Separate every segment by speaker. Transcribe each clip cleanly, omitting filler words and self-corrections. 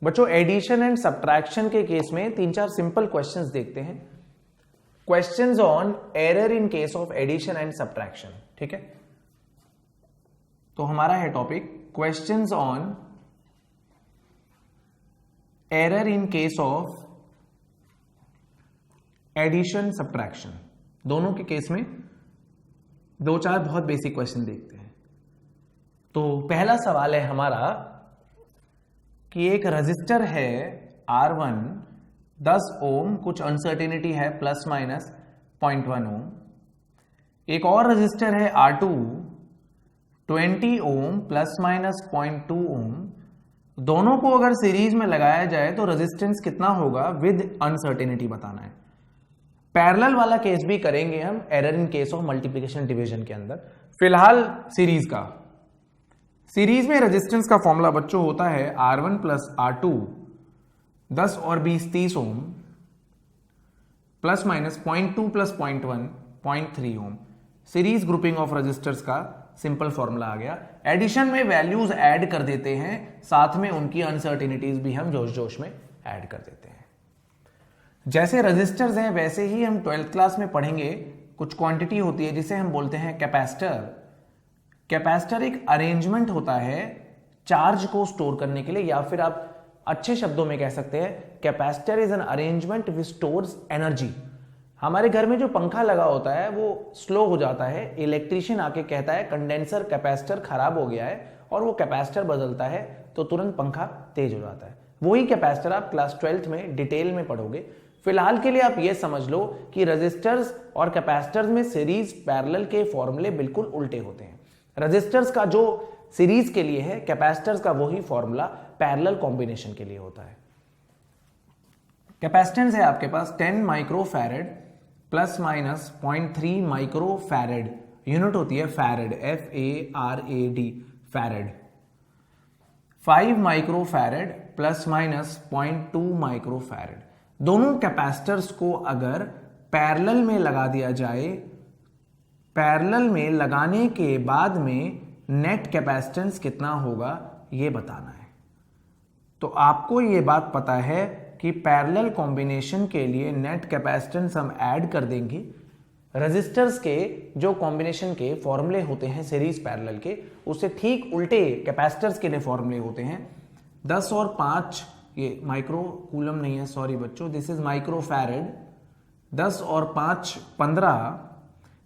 Speaker 1: बच्चों addition and subtraction के case में 3-4 सिंपल क्वेश्चंस देखते हैं। Questions on error in case of addition and subtraction, ठीक है। तो हमारा है topic questions on error in case of addition subtraction. दोनों के केस में 2-4 बहुत बेसिक क्वेश्चन देखते हैं। तो पहला सवाल है हमारा कि एक रजिस्टर है R1 10 ओम, कुछ अनसर्टेनिटी है प्लस माइनस 0.1 ओम। एक और रजिस्टर है R2 20 ओम प्लस माइनस 0.2 ओम। दोनों को अगर सीरीज में लगाया जाए तो रेजिस्टेंस कितना होगा विद अनसर्टेनिटी बताना है। पैरेलल वाला केस भी करेंगे हम error in case of multiplication division के अंदर। फिलहाल सीरीज में रेजिस्टेंस का फॉर्मूला बच्चों होता है R1 प्लस R2 10 और 20 30 ohm plus minus 0.2 plus 0.1 0.3 ohm. Series grouping of resistors का सिंपल फॉर्मूला आ गया। एडिशन में वैल्यूज ऐड कर देते हैं, साथ में उनकी अनसर्टेनिटीज भी हम जोश जोश में ऐड कर देते हैं। जैसे रेजिस्टर्स हैं वैसे ही हम 12th क्लास में पढ़ेंगे कुछ क्वांटिटी होती है जिसे हम बोलते हैं कैपेसिटर। कैपेसिटर एक अरेंजमेंट होता है चार्ज को स्टोर करने के लिए, या फिर आप अच्छे शब्दों में कह सकते हैं capacitor is an arrangement which stores energy. हमारे घर में जो पंखा लगा होता है वो स्लो हो जाता है, इलेक्ट्रीशियन आके कहता है कंडेंसर कैपेसिटर खराब हो गया है, और वो कैपेसिटर बदलता है तो तुरंत पंखा तेज हो जाता है। वही कैपेसिटर आप क्लास 12th में डिटेल में पढ़ोगे। फिलहाल के लिए आप ये समझ लो कि रेजिस्टर्स और कैपेसिटर्स में सीरीज पैरेलल के फॉर्मूले बिल्कुल उल्टे होते हैं। रेजिस्टर्स का जो सीरीज के लिए है, कैपेसिटर्स का वही फॉर्मूला पैरेलल कॉम्बिनेशन के लिए होता है। कैपेसिटेंस है आपके पास 10 microfarad plus minus 0.3 microfarad. Unit होती है farad, FARAD, farad. 5 microfarad plus minus 0.2 microfarad. दोनों कैपेसिटर्स को अगर पैरेलल में लगा दिया जाए, पैरेलल में लगाने के बाद में नेट कैपेसिटेंस कितना होगा ये बताना है। तो आपको ये बात पता है कि पैरेलल कॉम्बिनेशन के लिए नेट कैपेसिटेंस हम ऐड कर देंगे। रेजिस्टर्स के जो कॉम्बिनेशन के फॉर्मूले होते हैं सीरीज पैरेलल के, उससे ठीक उल्टे कैपेसिटर्स के लिए फॉर्मूले होते हैं। 10 और 5, ये माइक्रो कूलम नहीं है, सॉरी बच्चों, दिस इज माइक्रोफैरेड। 10 और 5 15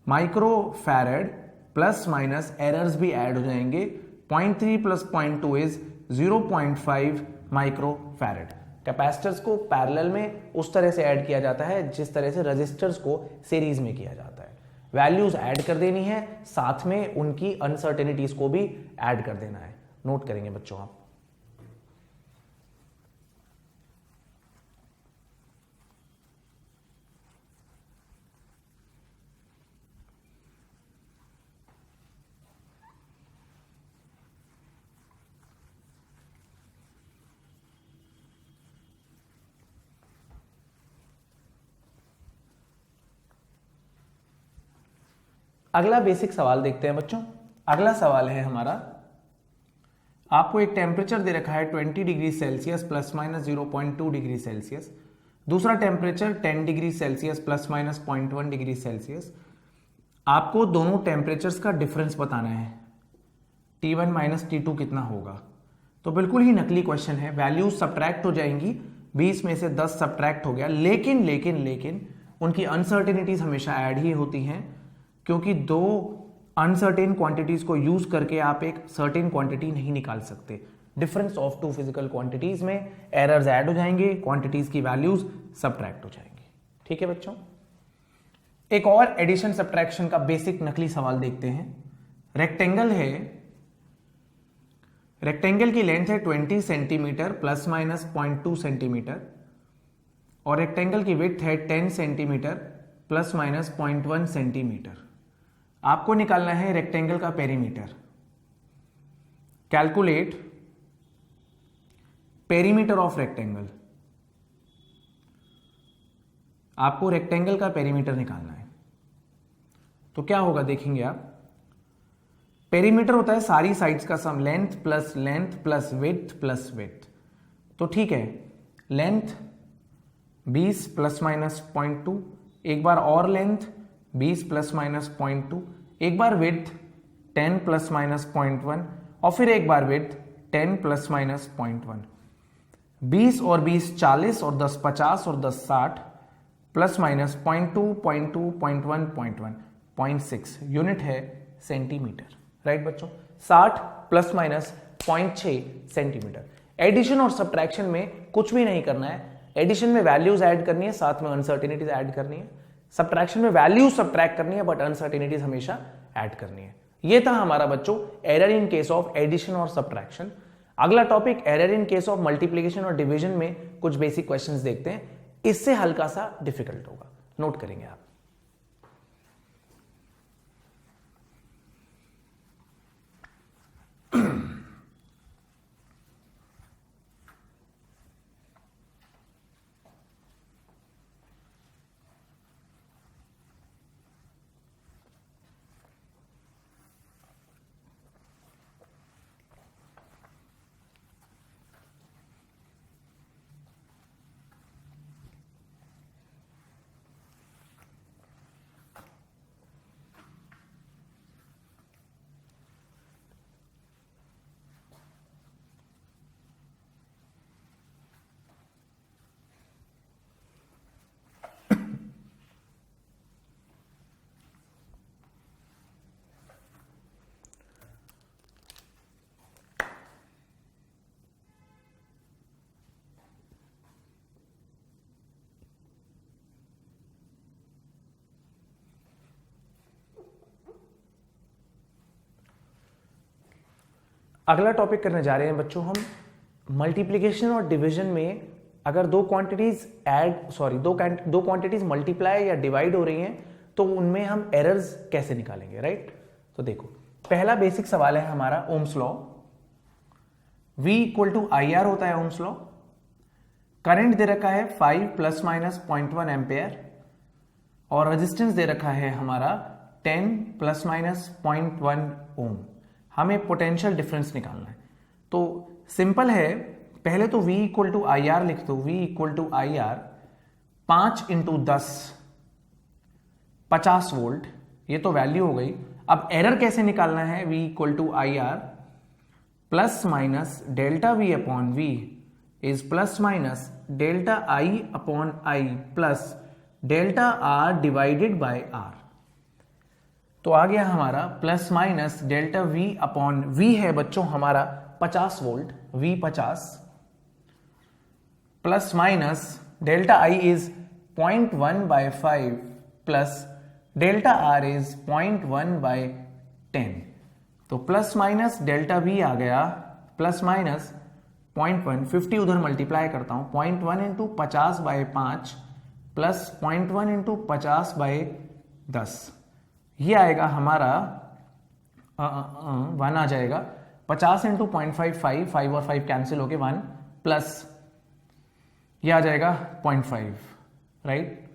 Speaker 1: माइक्रोफैरेड प्लस माइनस एरर्स भी ऐड हो जाएंगे। 0.3 प्लस 0.2 इज 0.5 माइक्रोफैरेड। कैपेसिटर्स को पैरेलल में उस तरह से ऐड किया जाता है जिस तरह से रेजिस्टर्स को सीरीज में किया जाता है। वैल्यूज ऐड कर देनी है, साथ में उनकी अनसर्टेनिटीज को भी ऐड कर देना है। नोट करेंगे बच्चों आप। अगला बेसिक सवाल देखते हैं बच्चों। अगला सवाल है हमारा, आपको एक टेम्परेचर दे रखा है 20 degree Celsius plus minus 0.2 degree Celsius. दूसरा temperature 10 degree Celsius plus minus 0.1 degree Celsius. आपको दोनों टेम्परेचर्स का डिफरेंस बताना है, T1 माइनस T2 कितना होगा। तो बिल्कुल ही नकली क्वेश्चन है, वैल्यूज सब्ट्रैक्ट हो जाएंगी, 20 में से 10 सब्ट्रैक्ट हो गया, लेकिन उनकी अनसर्टेनिटीज हमेशा ऐड ही होती हैं, क्योंकि दो अनसर्टेन क्वांटिटीज को यूज करके आप एक सर्टेन क्वांटिटी नहीं निकाल सकते। Difference of two physical quantities में एरर्स ऐड हो जाएंगे, क्वांटिटीज की वैल्यूज सब्ट्रैक्ट हो जाएंगी। ठीक है बच्चों, एक और एडिशन सब्ट्रैक्शन का बेसिक नकली सवाल देखते हैं। रेक्टेंगल है, रेक्टेंगल की लेंथ है 20 सेंटीमीटर प्लस माइनस 0.2 सेंटीमीटर, और रेक्टेंगल की विड्थ है 10 सेंटीमीटर प्लस माइनस 0.1 सेंटीमीटर। आपको निकालना है रेक्टेंगल का perimeter. Calculate perimeter of rectangle. आपको रेक्टेंगल का पेरीमीटर निकालना है। तो क्या होगा देखेंगे आप, पेरीमीटर होता है सारी साइड्स का sum, length plus width plus width. तो ठीक है, लेंथ 20 प्लस माइनस 0.2, एक बार और लेंथ 20 प्लस माइनस 0.2, एक बार विड्थ 10 प्लस माइनस 0.1 और फिर एक बार विड्थ 10 प्लस माइनस 0.1। 20 और 20 40 और 10 50 और 10 60 प्लस माइनस 0.2 0.2 0.1 0.1 0.6 यूनिट है सेंटीमीटर। राइट बच्चों, 60 प्लस माइनस 0.6 सेंटीमीटर। एडिशन और सब्ट्रैक्शन में कुछ भी नहीं करना है। एडिशन में वैल्यूज ऐड करनी है, साथ में अनसर्टेनिटीज ऐड करनी है। सब्ट्रैक्शन में वैल्यू सब्ट्रैक्ट करनी है, बट अनसर्टेनिटीज हमेशा ऐड करनी है। ये था हमारा बच्चों error in case of addition और सब्ट्रैक्शन। अगला topic error in case of multiplication और डिवीजन में कुछ बेसिक क्वेश्चंस देखते हैं। इससे हल्का सा डिफिकल्ट होगा, नोट करेंगे आप। अगला टॉपिक करने जा रहे हैं बच्चों हम मल्टीप्लिकेशन और डिवीजन में अगर दो क्वांटिटीज मल्टीप्लाई या डिवाइड हो रही हैं तो उनमें हम एरर्स कैसे निकालेंगे। राइट, तो देखो पहला बेसिक सवाल है हमारा Ohm's law. V equal to IR होता है ओम्स लॉ। करंट दे रखा है 5 प्लस माइनस 0.1 एम्पेयर और रेजिस्टेंस दे रखा है हमारा 10 प्लस माइनस 0.1 ओम। हमें पोटेंशियल डिफरेंस निकालना है। तो सिंपल है, पहले तो V इक्वल टू IR लिख दो। V equal to IR 5 into 10 50 volt, ये तो वैल्यू हो गई। अब एरर कैसे निकालना है? V equal to IR plus minus delta V upon V is plus minus delta I upon I plus delta R divided by R। तो आ गया हमारा plus minus delta V upon V है बच्चों हमारा 50 volt, V 50 plus minus delta I is 0.1 by 5 plus delta R is 0.1 by 10। तो plus minus delta V आ गया प्लस माइनस 0.1, 50 उधर मल्टीप्लाई करता हूं, 0.1 into 50 by 5 plus 0.1 into 50 by 10, ये आएगा हमारा 1 आ जाएगा। 50 इंटू 0.5 5 और 5 कैंसिल होके 1 प्लस ये आ जाएगा 0.5। राइट,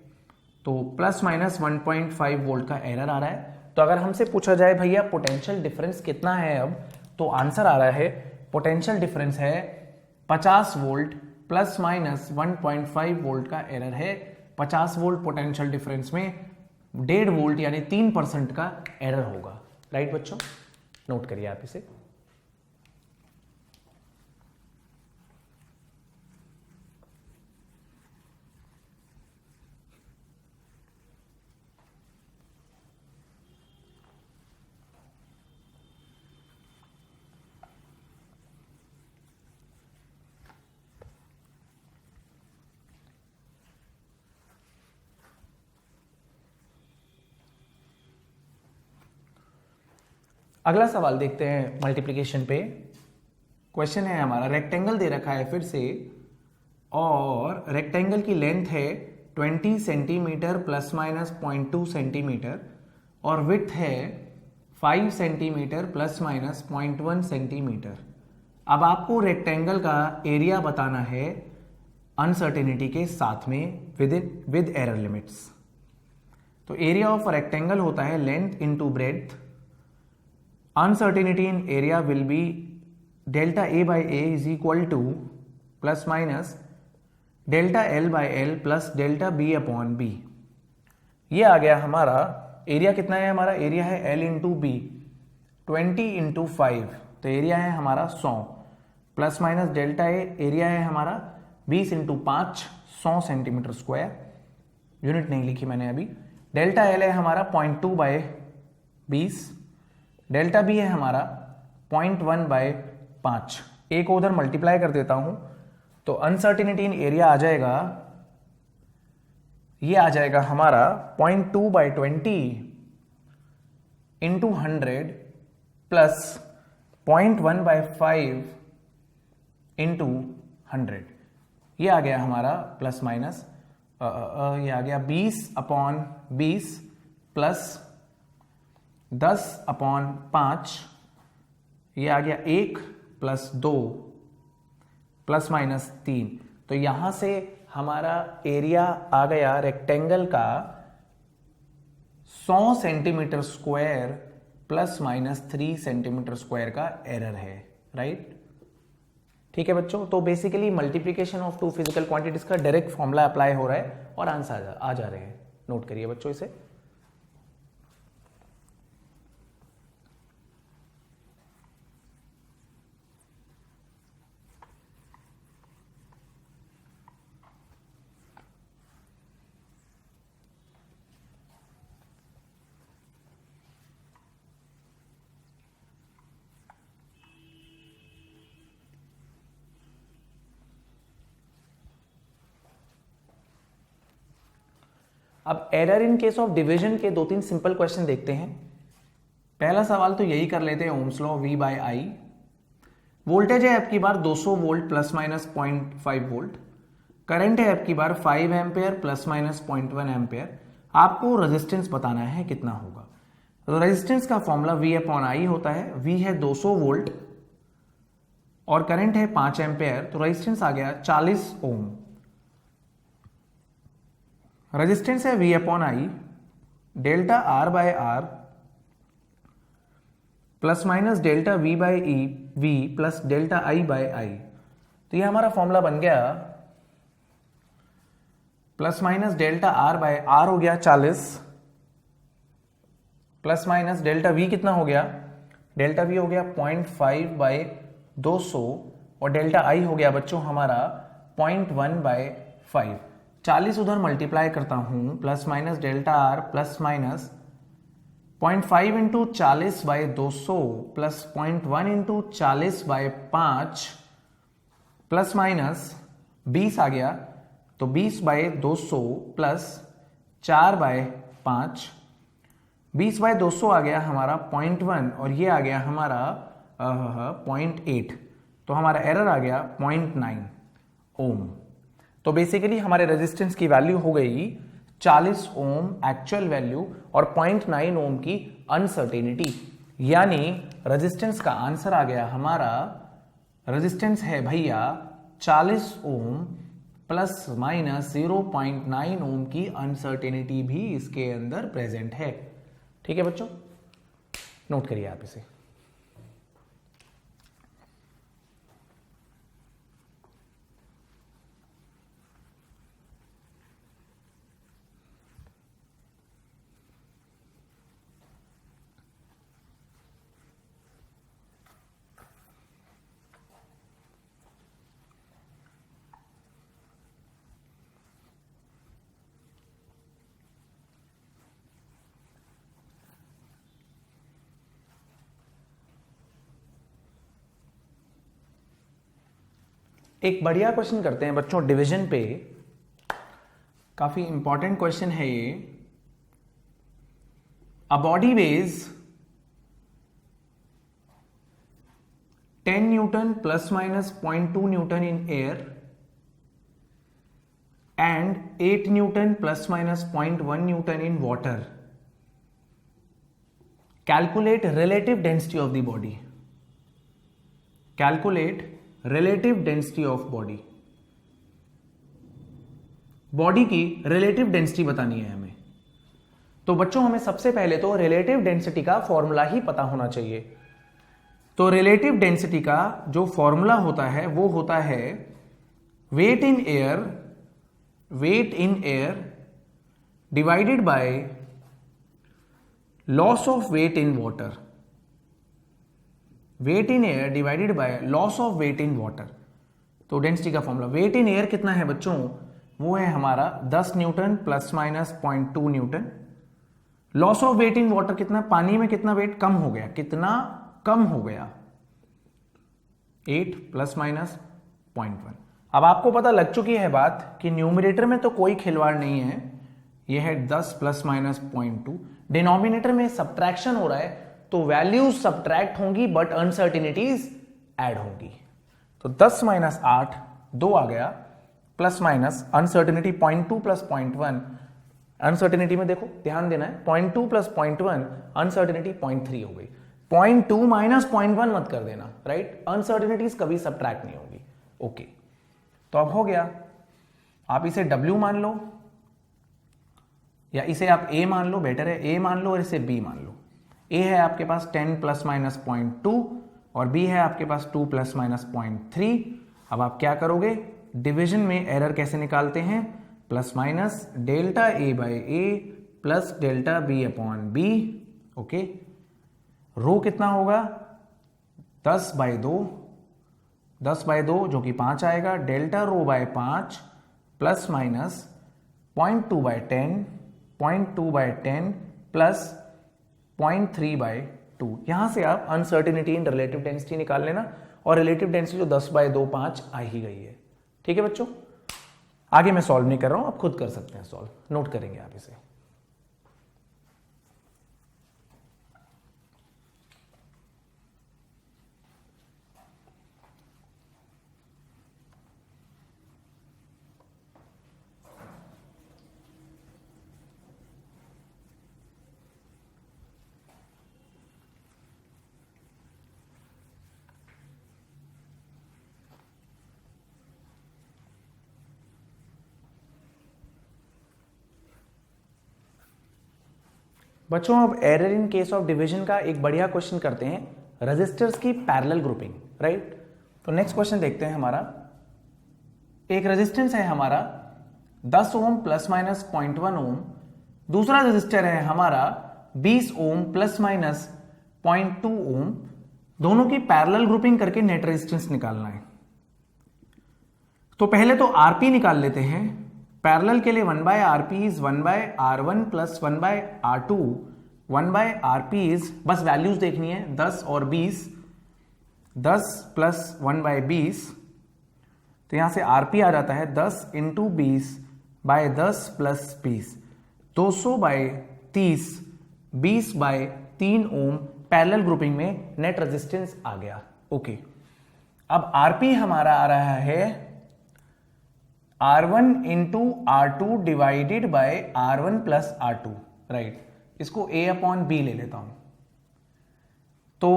Speaker 1: तो प्लस माइनस 1.5 वोल्ट का एरर आ रहा है। तो अगर हमसे पूछा जाए भैया पोटेंशियल डिफरेंस कितना है अब, तो आंसर आ रहा है पोटेंशियल डिफरेंस है 50 वोल्ट प्लस माइनस 1.5 वोल्ट का एरर है। 50 वोल्ट पोटेंशियल डिफरेंस में 1.5 वोल्ट यानी 3% का एरर होगा। राइट बच्चों, नोट करिए आप इसे। अगला सवाल देखते हैं मल्टीप्लिकेशन पे। क्वेश्चन है हमारा, रेक्टेंगल दे रखा है फिर से और रेक्टेंगल की लेंथ है 20 सेंटीमीटर प्लस माइनस 0.2 सेंटीमीटर और विड्थ है 5 सेंटीमीटर प्लस माइनस 0.1 सेंटीमीटर। अब आपको रेक्टेंगल का एरिया बताना है अनसर्टेनिटी के साथ में विद एरर लिमिट्स। तो एरिया ऑफ रेक्टेंगल होता है length into breadth. Uncertainty in area will be delta A by A is equal to plus minus delta L by L plus delta B upon B. ये आ गया हमारा area. कितना है हमारा एरिया? है एल इंटू बी, 20 इंटू 5, तो area है हमारा 100 plus minus delta A, area है हमारा 20 इंटू 5, 100 सेंटीमीटर स्क्वायर। यूनिट नहीं लिखी मैंने अभी। डेल्टा एल है हमारा 0.2 बाय 20, डेल्टा बी है हमारा 0.1 बाय 5। एक को उधर मल्टीप्लाई कर देता हूं तो अनसर्टिनिटी इन एरिया आ जाएगा, ये आ जाएगा हमारा 0.2 by 20 into 100 plus 0.1 by 5 into 100। ये आ गया हमारा प्लस माइनस ये आ गया 20 अपॉन 20 प्लस 10 अपॉन 5, ये आ गया 1 प्लस 2 प्लस माइनस 3। तो यहां से हमारा एरिया आ गया रेक्टेंगल का 100 centimetre square plus minus 3 centimetre square का एरर है, राइट? ठीक है बच्चों, तो basically multiplication of two physical quantities का डायरेक्ट फॉर्मूला अप्लाई हो रहा है और आंसर आ जा रहे हैं। नोट करिए बच्चों इसे। अब error in case of division के 2-3 सिंपल क्वेश्चन देखते हैं। पहला सवाल तो यही कर लेते हैं, Ohm's law V by I। Voltage है आपकी बार 200 volt plus minus 0.5 volt. Current है आपकी बार 5 एम्पेयर प्लस माइनस 0.1 एम्पेयर। आपको रेजिस्टेंस बताना है कितना होगा। तो रेजिस्टेंस का फॉर्मूला V अपॉन I होता है। V है 200 वोल्ट और करंट है 5 एम्पेयर, तो रेजिस्टेंस आ गया 40 ओम। रेजिस्टेंस है V upon I, delta R by R plus minus delta V by V plus delta I by I। तो ये हमारा फॉर्मूला बन गया plus minus delta R by R हो गया 40 प्लस माइनस डेल्टा V कितना हो गया? डेल्टा V हो गया 0.5 बाय 200 और डेल्टा I हो गया बच्चों हमारा 0.1 बाय 5। 40 उधर मल्टीप्लाई करता हूं, plus minus delta R plus minus 0.5 into 40 by 200 plus 0.1 into 40 by 5 plus minus 20 आ गया, तो 20 बाय 200 प्लस 4 बाय 5, 20 बाय 200 आ गया हमारा 0.1 और ये आ गया हमारा 0.8, तो हमारा एरर आ गया 0.9 ओम। तो बेसिकली हमारे रेजिस्टेंस की वैल्यू हो गई 40 ओम एक्चुअल वैल्यू और 0.9 ओम की अनसर्टेनिटी, यानी रेजिस्टेंस का आंसर आ गया हमारा, रेजिस्टेंस है भैया 40 ओम प्लस माइनस 0.9 ओम की अनसर्टेनिटी भी इसके अंदर प्रेजेंट है। ठीक है बच्चों, नोट करिए आप इसे। एक बढ़िया क्वेश्चन करते हैं बच्चों डिवीजन पे, काफी इंपॉर्टेंट क्वेश्चन है ये। A body weighs 10 newton plus minus 0.2 newton in air and 8 newton plus minus 0.1 newton in water. Calculate relative density of the body. Calculate relative density of body. Body की relative density बतानी है हमें। तो बच्चों हमें सबसे पहले तो रिलेटिव डेंसिटी का फॉर्मूला ही पता होना चाहिए। तो रिलेटिव डेंसिटी का जो फॉर्मूला होता है वो होता है weight in air divided by loss of weight in water, weight in air divided by loss of weight in water. तो डेंसिटी का फॉर्मूला, वेट इन एयर कितना है बच्चों, वो है हमारा 10 newton plus minus 0.2 newton. Loss of weight in water कितना, पानी में कितना वेट कम हो गया, कितना कम हो गया, 8 प्लस माइनस 0.1। अब आपको पता लग चुकी है बात कि न्यूमरेटर में तो कोई खिलवाड़ नहीं है, यह है 10 प्लस माइनस 0.2। डिनोमिनेटर में सब्ट्रैक्शन हो रहा है तो वैल्यूज सब्ट्रैक्ट होंगी बट अनसर्टिनिटीज ऐड होंगी। तो 10 माइनस 8 2 आ गया, plus minus uncertainty 0.2 plus 0.1, uncertainty में देखो ध्यान देना है, 0.2 प्लस 0.1 अनसर्टिनिटी 0.3 हो गई। 0.2 माइनस 0.1 मत कर देना, राइट, अनसर्टिनिटीज कभी सब्ट्रैक्ट नहीं होगी। ओके, तो अब हो गया, आप इसे W मान लो या इसे आप A मान लो, बेटर है A मान लो और इसे B मान लो। A है आपके पास 10 प्लस माइनस 0.2 और B है आपके पास 2 प्लस माइनस 0.3। अब आप क्या करोगे, डिवीजन में एरर कैसे निकालते हैं, plus minus delta A by A plus delta B upon B। Okay, rho कितना होगा, 10 बाई 2, 10 बाई 2 जो कि 5 आएगा, delta rho by 5 plus minus 0.2 by 10, 0.2 by 10 plus 0.3 by 2। यहां से आप अनसर्टिनिटी इन रिलेटिव डेंसिटी निकाल लेना, और रिलेटिव डेंसिटी जो 10 बाय 2 5 आ ही गई है। ठीक है बच्चों, आगे मैं सॉल्व नहीं कर रहा हूं, आप खुद कर सकते हैं सॉल्व, नोट करेंगे आप इसे। बच्चों अब error in case of division का एक बढ़िया क्वेश्चन करते हैं, रेजिस्टर्स की पैरेलल ग्रुपिंग, राइट। तो नेक्स्ट क्वेश्चन देखते हैं हमारा, एक रेजिस्टेंस है हमारा 10 ओम प्लस माइनस 0.1 ओम, दूसरा रेजिस्टर है हमारा 20 ओम प्लस माइनस 0.2 ओम, दोनों की पैरेलल ग्रुपिंग करके नेट रेजिस्टेंस निकालना है। तो पहले तो आरपी निकाल लेते हैं। पैरेलल के लिए 1 by RP is 1 by R1 plus 1 by R2, 1 by RP is, बस वैल्यूज देखनी है, 10 और 20, 10 प्लस 1 बाय 20, तो यहां से आरपी आ जाता है 10 into 20 by 10 plus 20, 200 by 30, 20 by 3 ohm, parallel grouping में नेट रेजिस्टेंस आ गया। ओके, अब आरपी हमारा आ रहा है R1 into R2 divided by R1 plus R2, right. इसको A अपॉन B ले लेता हूं, तो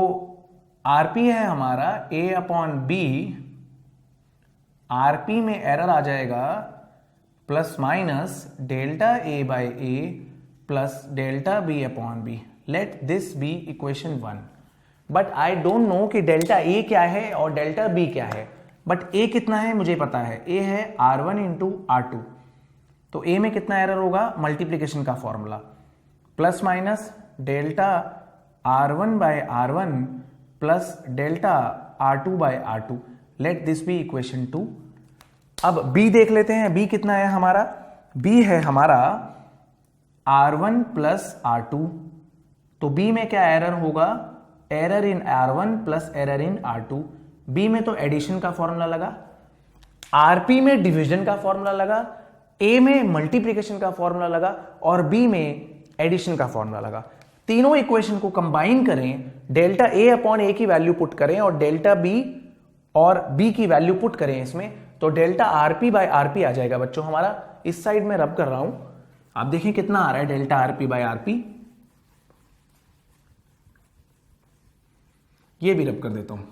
Speaker 1: RP है हमारा A अपॉन B, RP में एरर आ जाएगा plus minus delta A by A plus delta B upon B। Late this be equation 1, but I don't know कि डेल्टा A क्या है और डेल्टा B क्या है, बट A कितना है मुझे पता है, A है R1 इंटू R2, तो A में कितना एरर होगा, मल्टीप्लीकेशन का formula, plus minus delta R1 by R1 plus delta R2 by R2। Let this be equation 2। अब B देख लेते हैं, B कितना है हमारा, B है हमारा R1 प्लस R2, तो B में क्या एरर होगा, error in R1 plus error in R2। B में तो एडिशन का फॉर्मूला लगा, RP में डिवीजन का फॉर्मूला लगा, A में मल्टीप्लिकेशन का फॉर्मूला लगा और B में एडिशन का फॉर्मूला लगा। तीनों इक्वेशन को कंबाइन करें, डेल्टा A अपॉन A की वैल्यू पुट करें और डेल्टा B और B की वैल्यू पुट करें इसमें, तो डेल्टा RP बाय RP आ जाएगा बच्चों हमारा। इस साइड में रब कर रहा हूं, आप देखें कितना आ रहा है डेल्टा RP बाय RP, ये भी रब कर देता हूं।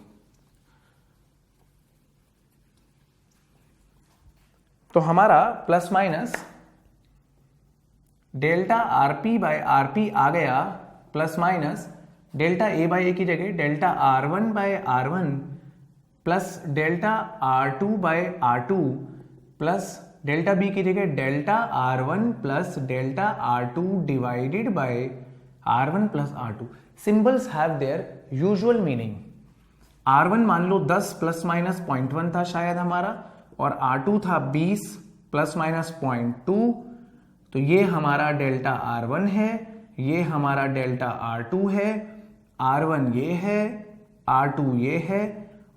Speaker 1: तो हमारा plus minus delta RP by RP आ गया, plus minus delta A by A की जगह delta R1 by R1 plus delta R2 by R2 plus delta B की जगह delta R1 plus delta R2 divided by R1 plus R2। Symbols have their usual meaning. R1 मान लो 10 plus minus 0.1 था शायद हमारा, और R2 था 20 plus minus 0.2। तो ये हमारा डेल्टा R1 है, ये हमारा डेल्टा R2 है, R1 ये है, R2 ये है,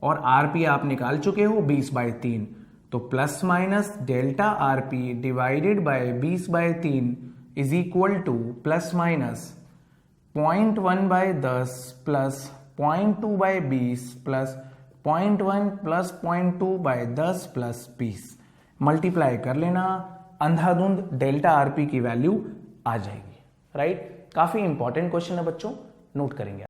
Speaker 1: और RP आप निकाल चुके हो 20/3। तो plus minus delta RP divided by 20/3 is equal two plus minus 0.1/10 plus 0.2/20 plus 0.1 plus 0.2/10 plus 20। Multiply कर लेना, अंधाधुंध डेल्टा RP की वैल्यू आ जाएगी। राइट, काफी इंपॉर्टेंट क्वेश्चन है बच्चों, नोट करेंगे।